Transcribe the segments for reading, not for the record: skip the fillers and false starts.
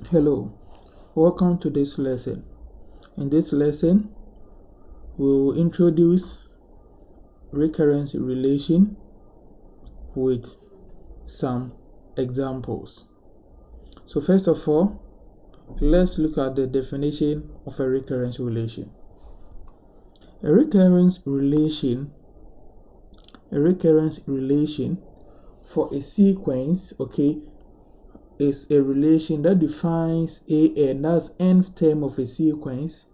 Hello, welcome to this lesson. In this lesson, we will introduce recurrence relation with some examples. So first of all, let's look at the definition of a recurrence relation. A recurrence relation for a sequence, is a relation that defines an, that's nth term of a sequence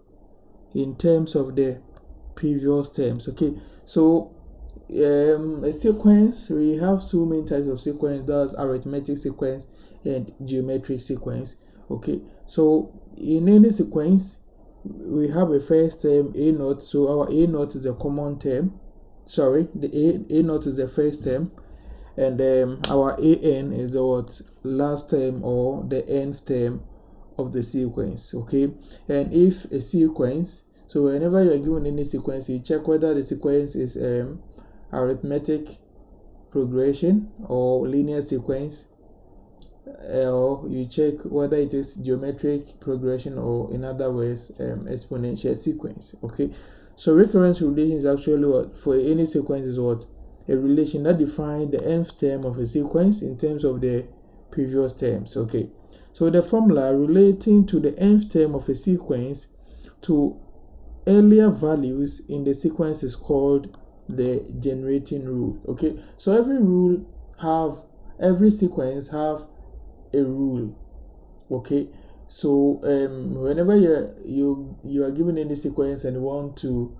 in terms of the previous terms. So a sequence, we have two main types of sequence, that's arithmetic sequence and geometric sequence. So in any sequence we have a first term a naught, so our a naught is a common term, the a naught is the first term, and our an is the last term or the nth term of the sequence. And if a sequence, so whenever you are given any sequence, you check whether the sequence is arithmetic progression or linear sequence, or you check whether it is geometric progression, or in other words exponential sequence. So recurrence relation is actually what for any sequence is what a relation that defines the nth term of a sequence in terms of the previous terms. So the formula relating to the nth term of a sequence to earlier values in the sequence is called the generating rule. So every sequence have a rule. So whenever you are given any sequence and you want to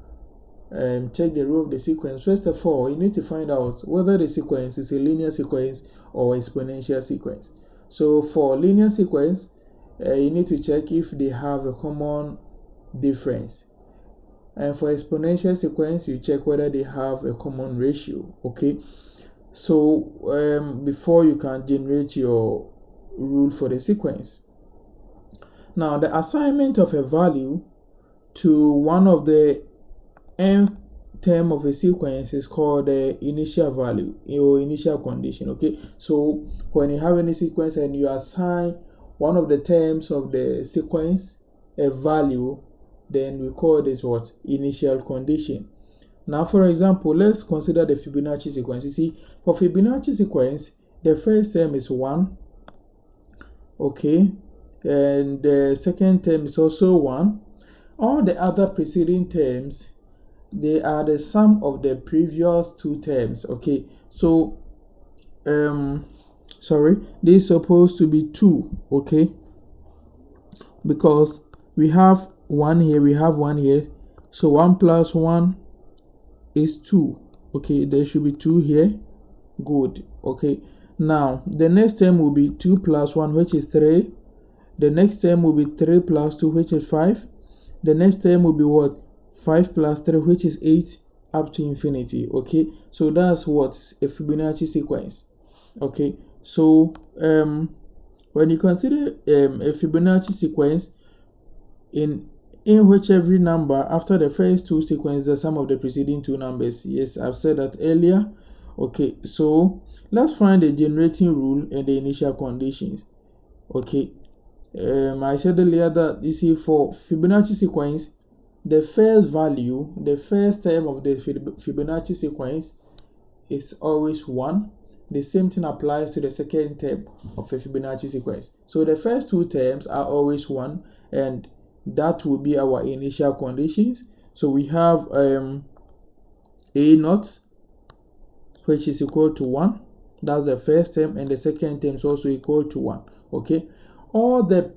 check the rule of the sequence, first of all you need to find out whether the sequence is a linear sequence or exponential sequence. So for linear sequence, you need to check if they have a common difference, and for exponential sequence you check whether they have a common ratio. So before you can generate your rule for the sequence. Now the assignment of a value to one of the nth term of a sequence is called the initial value or initial condition. So when you have any sequence and you assign one of the terms of the sequence a value, then we call this what? Initial condition. Now for example, let's consider the Fibonacci sequence. You see, for Fibonacci sequence, the first term is 1, and the second term is also 1. All the other preceding terms, they are the sum of the previous two terms. So this is supposed to be 2, because we have 1 here, we have 1 here, so 1 plus 1 is 2. There should be 2 here. Good. Now the next term will be 2 plus 1, which is 3. The next term will be 3 plus 2, which is 5. The next term will be what? 5 plus 3, which is 8, up to infinity. So that's what a Fibonacci sequence. So when you consider a Fibonacci sequence in which every number after the first two sequences the sum of the preceding two numbers. Yes, I've said that earlier. So let's find the generating rule and the initial conditions. I said earlier that you see, for Fibonacci sequence, the first value, the first term of the Fibonacci sequence is always 1. The same thing applies to the second term of a Fibonacci sequence. So the first two terms are always 1, and that will be our initial conditions. So we have a naught, which is equal to 1. That's the first term, and the second term is also equal to 1. All the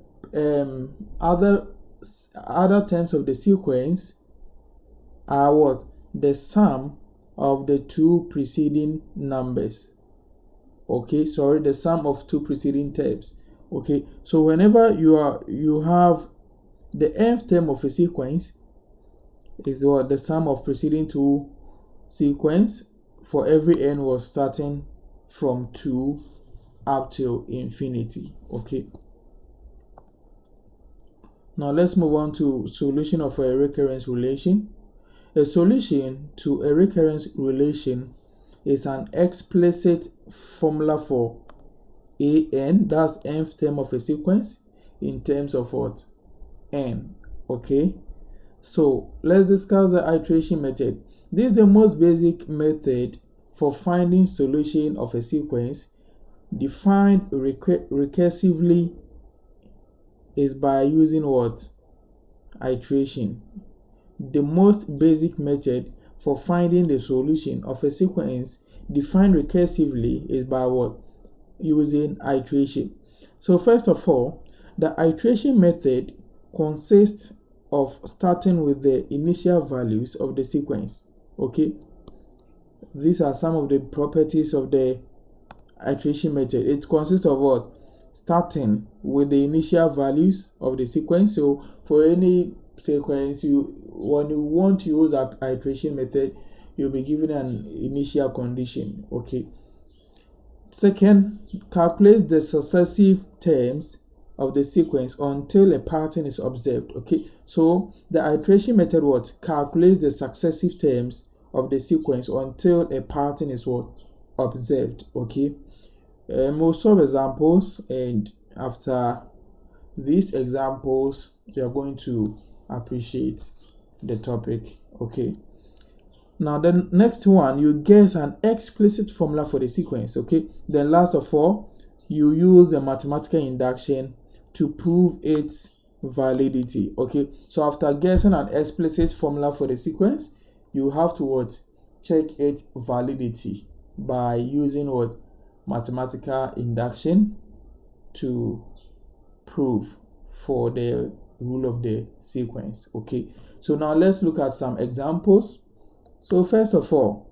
other terms of the sequence are what? The sum of the two preceding numbers. The sum of two preceding terms. So whenever you have the nth term of a sequence is what? The sum of preceding two sequence for every n was starting from 2 up till infinity. Now let's move on to solution of a recurrence relation. A solution to a recurrence relation is an explicit formula for an, that's nth term of a sequence, in terms of what? N. Okay, so let's discuss the iteration method. This is the most basic method for finding solution of a sequence. Defined recursively is by using what? Iteration. The most basic method for finding the solution of a sequence defined recursively is by what? Using iteration. So first of all, the iteration method consists of starting with the initial values of the sequence. Okay, these are some of the properties of the iteration method. It consists of what? Starting with the initial values of the sequence. So for any sequence, when you want to use an iteration method, you'll be given an initial condition. Okay. Second, calculate the successive terms of the sequence until a pattern is observed. Okay, so the iteration method what? Calculates the successive terms of the sequence until a pattern is what? Observed. Okay, we'll solve examples, and after these examples you are going to appreciate the topic. Okay, now the next one, you guess an explicit formula for the sequence. Okay, then last of all, you use the mathematical induction to prove its validity. Okay, so after guessing an explicit formula for the sequence, you have to what? Check its validity by using what? Mathematical induction to prove for the rule of the sequence. Okay, so now let's look at some examples. So first of all,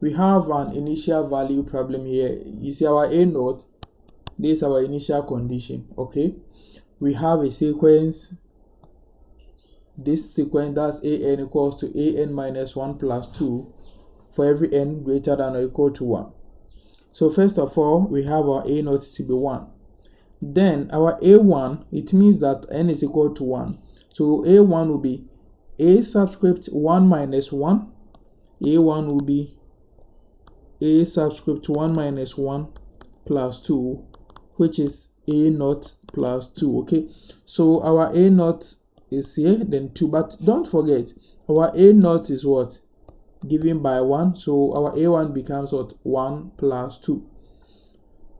we have an initial value problem here. You see our A naught, this is our initial condition. Okay, we have a sequence, this sequence, that's an equals to an minus 1 plus 2 for every n greater than or equal to 1. So first of all, we have our A naught to be 1. Then our A1, it means that n is equal to 1. So A1 will be A subscript 1 minus 1. A1 will be A subscript 1 minus 1 plus 2, which is A naught plus 2. Okay, so our A naught is here, then 2, but don't forget our A naught is what? Given by 1, so our A1 becomes what? 1 plus 2.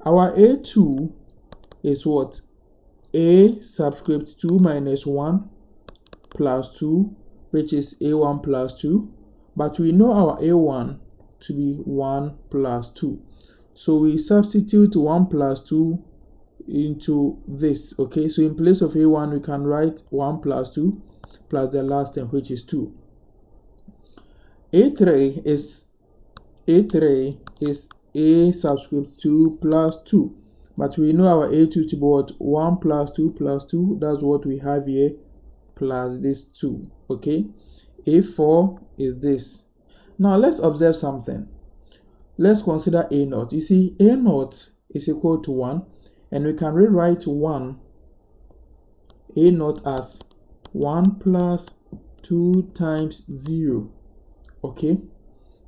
Our A2 is what? A subscript 2 minus 1 plus 2, which is A1 plus 2, but we know our A1 to be 1 plus 2. So we substitute 1 plus 2 into this. Okay, so in place of A1, we can write 1 plus 2 plus the last term, which is 2. A3 is A subscript 2 plus 2, but we know our A2 to be what? 1 plus 2 plus 2, that's what we have here, plus this 2. Okay, A4 is this. Now let's observe something. Let's consider A naught. You see, A naught is equal to 1, and we can rewrite 1 A naught as 1 plus 2 times 0. Okay,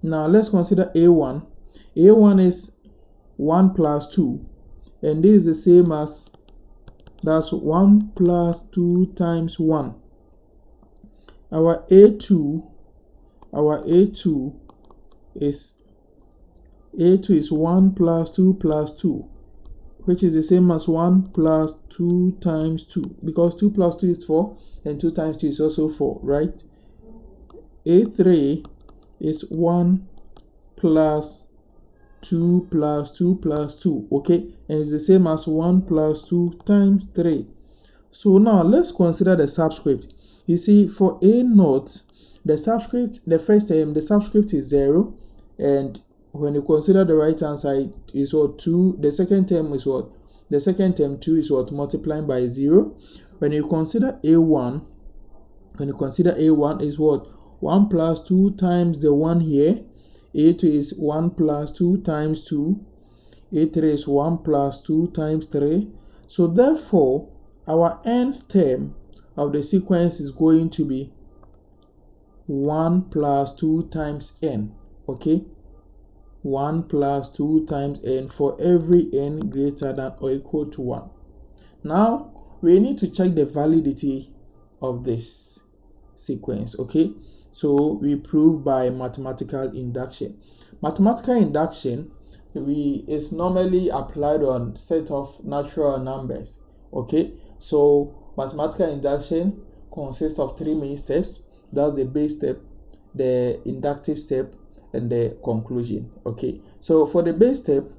now let's consider A1. A1 is 1 plus 2, and this is the same as, that's 1 plus 2 times 1. Our A2 is 1 plus 2 plus 2, which is the same as 1 plus 2 times 2, because 2 plus 2 is 4, and 2 times 2 is also 4, right? A3 is 1 plus 2 plus 2 plus 2, okay, and it's the same as 1 plus 2 times 3. So now let's consider the subscript. You see, for A naught, the subscript, the first term, the subscript is 0, and when you consider the right hand side is what? 2. The second term is what? The second term 2 is what? Multiplying by 0. When you consider A1, is what? 1 plus 2 times the 1 here. A2 is 1 plus 2 times 2. A3 is 1 plus 2 times 3. So therefore, our nth term of the sequence is going to be 1 plus 2 times n. Okay, 1 plus 2 times n for every n greater than or equal to 1. Now we need to check the validity of this sequence. Okay, so we prove by mathematical induction. Mathematical induction is normally applied on set of natural numbers. Okay, so mathematical induction consists of three main steps. That's the base step, the inductive step, and the conclusion. Okay, so for the base step,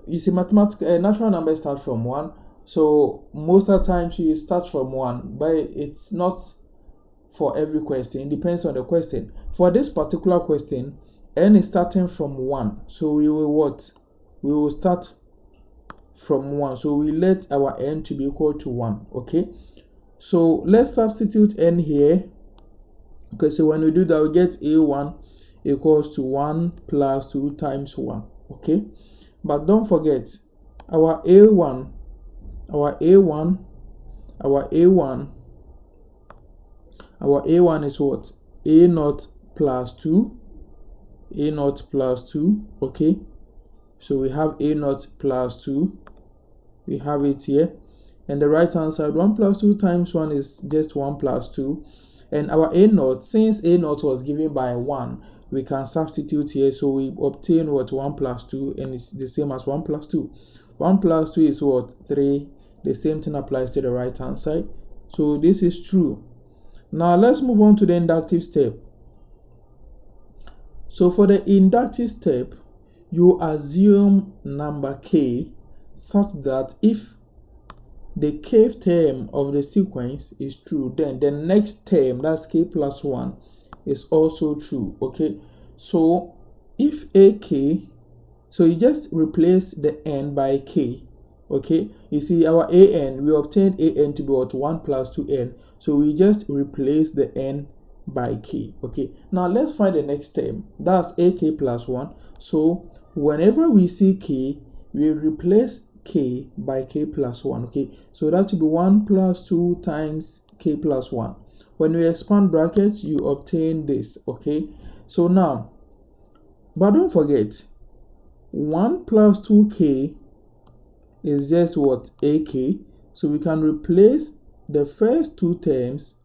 you see mathematical natural numbers start from 1. So most of the times you start from 1, but it's not for every question. It depends on the question. For this particular question, n is starting from 1. So we will what? We will start from 1. So we let our n to be equal to 1. Okay. So let's substitute n here. Okay, so when we do that, we get a1 equals to 1 plus 2 times 1. Okay. But don't forget, our a1 is what? A0 plus 2. A0 plus 2. Okay. So we have A0 plus 2. We have it here. And the right hand side, 1 plus 2 times 1 is just 1 plus 2. And our A0, since A0 was given by 1, we can substitute here. So we obtain what? 1 plus 2, and it's the same as 1 plus 2. 1 plus 2 is what? 3. The same thing applies to the right hand side. So this is true. Now let's move on to the inductive step. So for the inductive step, you assume number k such that if the kth term of the sequence is true, then the next term, that's k plus 1, is also true. Okay, so if ak, so you just replace the n by k. Okay, you see our an, we obtained an to be what? 1 plus 2n. So we just replace the n by k. Okay, now let's find the next term. That's ak plus 1. So whenever we see k, we replace k by k plus 1. Okay, so that will be 1 plus 2 times k plus 1. When we expand brackets, you obtain this. Okay, so now, but don't forget, 1 plus 2k is just what? Ak. So we can replace the first two terms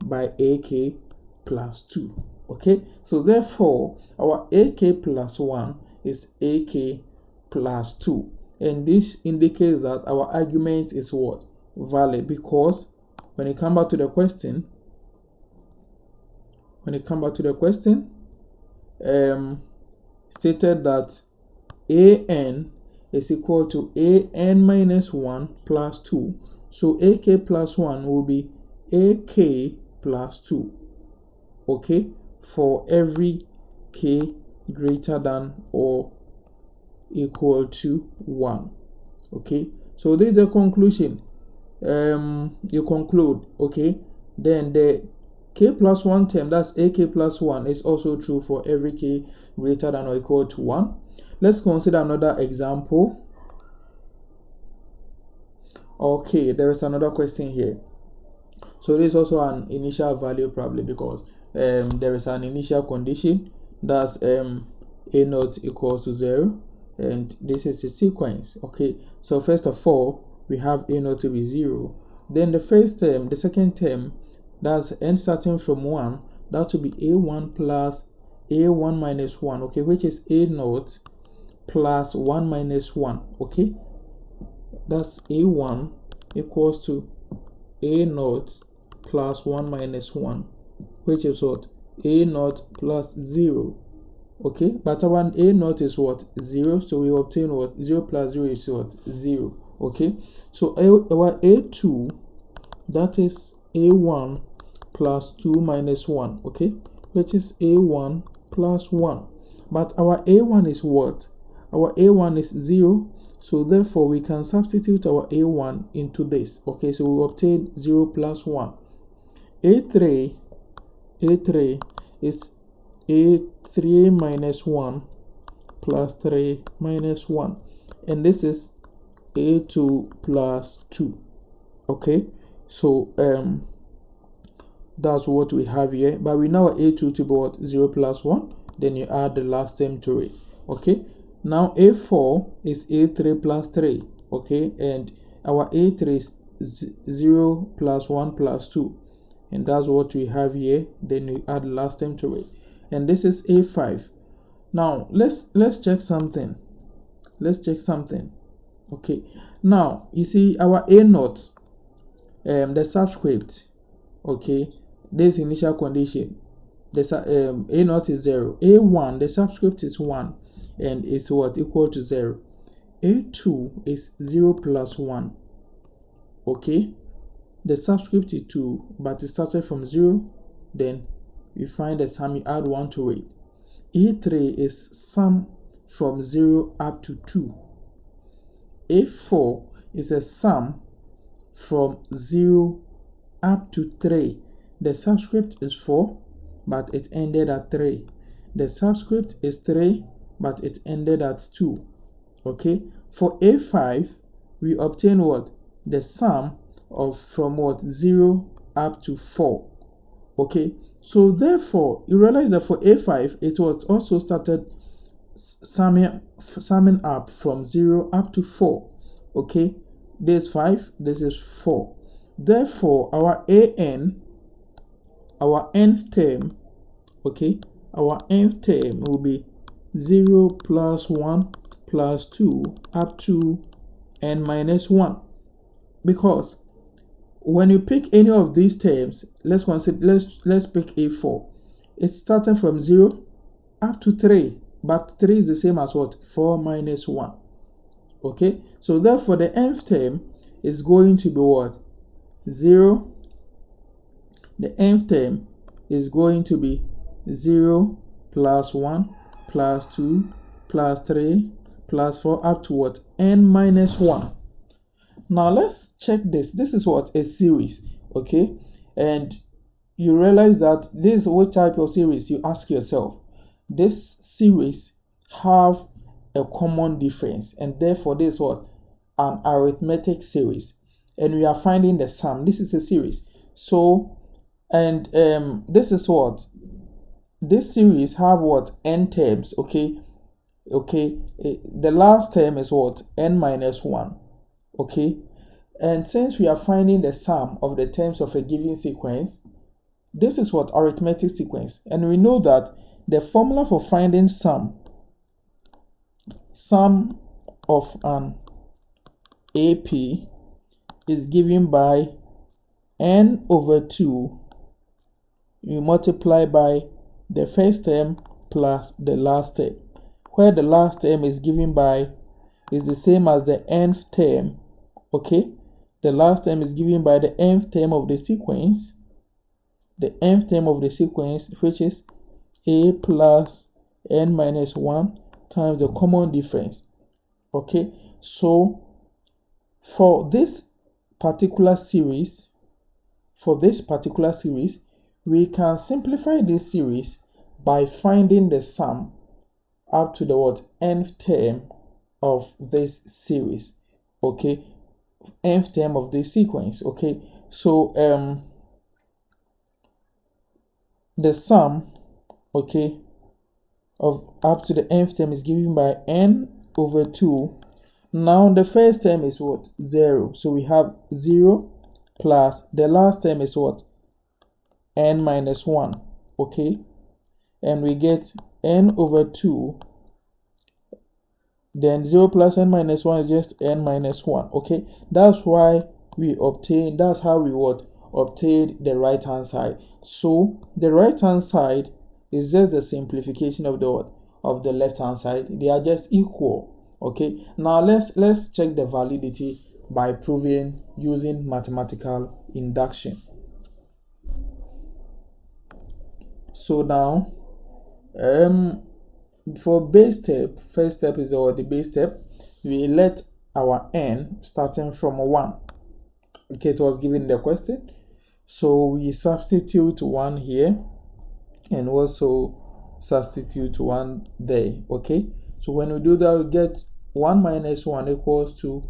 by ak plus 2. Okay, so therefore our ak plus 1 is ak plus 2. And this indicates that our argument is what? Valid, because when it comes back to the question, stated that an is equal to an minus 1 plus 2. So ak plus 1 will be ak plus 2. Okay, for every k greater than or equal to 1. Okay, so this is the conclusion. You conclude. Okay, then the k plus 1 term, that's ak plus 1, is also true for every k greater than or equal to 1. Let's consider another example. Okay, there is another question here. So this is also an initial value problem, because there is an initial condition, that's a0 equals to 0, and this is a sequence. Okay, so first of all, we have a0 to be 0. Then the first term, the second term, that's n starting from 1, that will be a1 plus a1 minus 1. Okay, which is a0 plus 1 minus 1. Okay, that's a1 equals to a0 plus 1 minus 1, which is what? a0 plus 0. Okay, but our a0 is what? 0. So we obtain what? 0 plus 0 is what? 0. Okay, so our a2, that is a1 plus 2 minus 1. Okay, which is a1 plus 1. But our a1 is what? Our a1 is 0. So therefore we can substitute our a1 into this. Okay, so we obtain 0 plus 1. a3 is a3 minus 1 plus 3 minus 1, and this is a2 plus 2. Okay, so that's what we have here. But we know a2 to be what? 0 plus 1. Then you add the last term to it. Okay, now a4 is a3 plus 3. Okay, and our a3 is 0 plus 1 plus 2, and that's what we have here. Then we add the last term to it, and this is A5. Now let's check something. Okay, now you see our A0, the subscript, okay, this initial condition, the A0 is 0. A1, the subscript is 1 and it's what, equal to 0. A2 is 0 plus 1, okay, the subscript is 2 but it started from 0. Then we find the sum, you add 1 to it. A3 is sum from 0 up to 2. A4 is a sum from 0 up to 3. The subscript is 4 but it ended at 3. The subscript is 3 but it ended at 2. Okay, for A5 we obtain what? The sum of from what? 0 up to 4. Okay, so therefore you realize that for A5 it was also started summing up from 0 up to 4. Okay, this is 5, this is 4. Therefore our AN, our nth term, okay, our nth term will be 0 plus 1 plus 2 up to n minus 1. Because when you pick any of these terms, let's pick A4. It's starting from 0 up to 3, but 3 is the same as what? 4 minus 1. Okay, so therefore the nth term is going to be what? 0. The nth term is going to be 0 plus 1 plus 2 plus 3 plus 4 up to what? N minus 1. Now let's check this. This is what? A series, okay? And you realize that this is what type of series. You ask yourself, this series have a common difference, and therefore this is what? An arithmetic series, and we are finding the sum. This is a series. So, and this is what? This series have what? N terms, okay? Okay, the last term is what? N minus 1. Okay, and since we are finding the sum of the terms of a given sequence, this is what? Arithmetic sequence. And we know that the formula for finding sum of an AP is given by n over 2, you multiply by the first term plus the last term, where the last term is given by is the same as the nth term. Okay, the last term is given by the nth term of the sequence, which is a plus n minus 1 times the common difference. Okay, so for this particular series, we can simplify this series by finding the sum up to the what? Nth term of this series. Okay, nth term of this sequence. Okay, so the sum, okay, of up to the nth term is given by n over 2. Now the first term is what? 0. So we have 0 plus the last term is what? N minus 1. Okay, and we get n over 2. Then 0 plus n minus 1 is just n minus 1. Okay, that's why we obtain, that's how we would obtain the right hand side. So the right hand side is just the simplification of the what? Of the left hand side. They are just equal. Okay, now let's check the validity by proving using mathematical induction. So now for base step, first step is the base step. We let our n starting from 1. Okay, it was given in the question, so we substitute 1 here and also substitute 1 there. Okay, so when we do that, we get 1 minus 1 equals to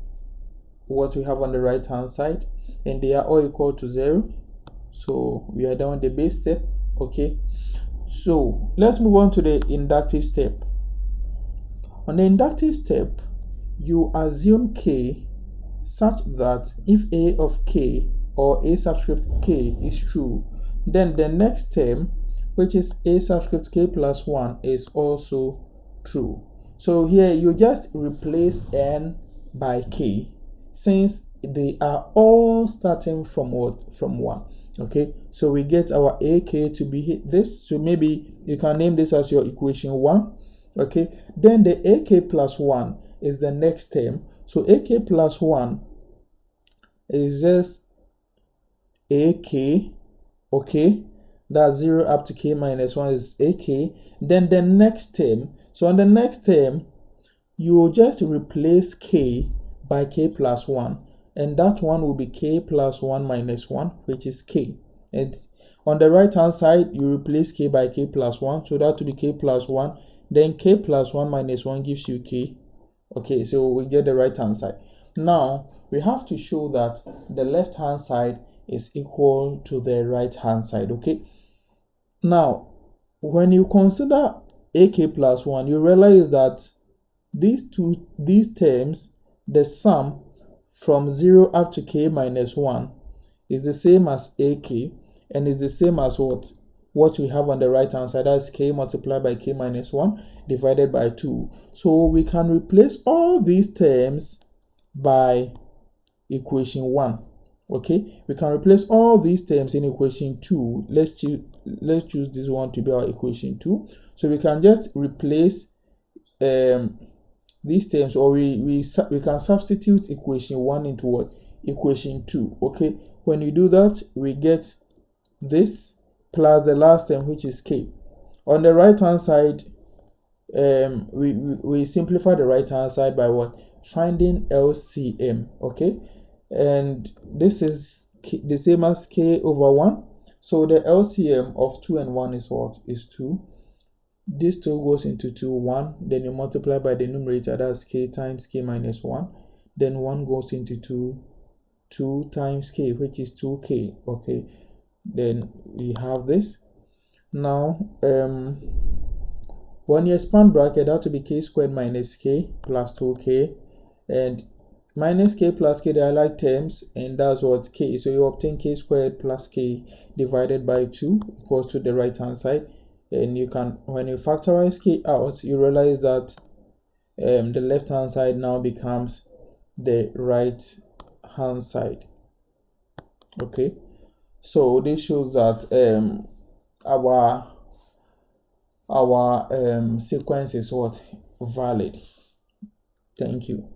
what we have on the right hand side, and they are all equal to 0. So we are done with the base step. Okay, so let's move on to the inductive step. On the inductive step, you assume k such that if A of k or A subscript k is true, then the next term, which is A subscript k plus 1, is also true. So here you just replace n by k, since they are all starting from what? From 1. Okay, so we get our ak to be this. So maybe you can name this as your equation 1. Okay, then the ak plus 1 is the next term. So ak plus 1 is just ak, okay, that's 0 up to k minus 1 is ak. Then the next term, so on the next term, you will just replace k by k plus 1, and that one will be k plus 1 minus 1, which is k. And on the right hand side, you replace k by k plus 1, so that will be k plus 1. Then k plus 1 minus 1 gives you k. Okay, so we get the right hand side. Now, we have to show that the left hand side is equal to the right hand side, okay? Now, when you consider ak plus 1, you realize that these terms, the sum from 0 up to k minus 1 is the same as ak, and is the same as what we have on the right hand side, that's k multiplied by k minus 1 divided by 2. So we can replace all these terms by equation 1. Okay, we can replace all these terms in equation 2. Let's choose this one to be our equation 2. So we can just replace these terms, or we can substitute equation 1 into what? Equation 2. Okay, when you do that, we get this plus the last term, which is k. On the right hand side, we simplify the right hand side by what? Finding LCM. Okay, and this is the same as k over 1. So the LCM of 2 and 1 is what? Is 2. This 2 goes into 2, 1. Then you multiply by the numerator, that's k times k minus 1. Then 1 goes into 2, 2 times k, which is 2k. Okay, then we have this. Now, when you expand bracket, that will be k squared minus k plus 2k, and minus k plus k, they are like terms, and that's what k. So you obtain k squared plus k divided by 2 equals to the right hand side. And you can, when you factorize k out, you realize that the left hand side now becomes the right hand side. Okay, so this shows that our sequence is what? Valid. Thank you.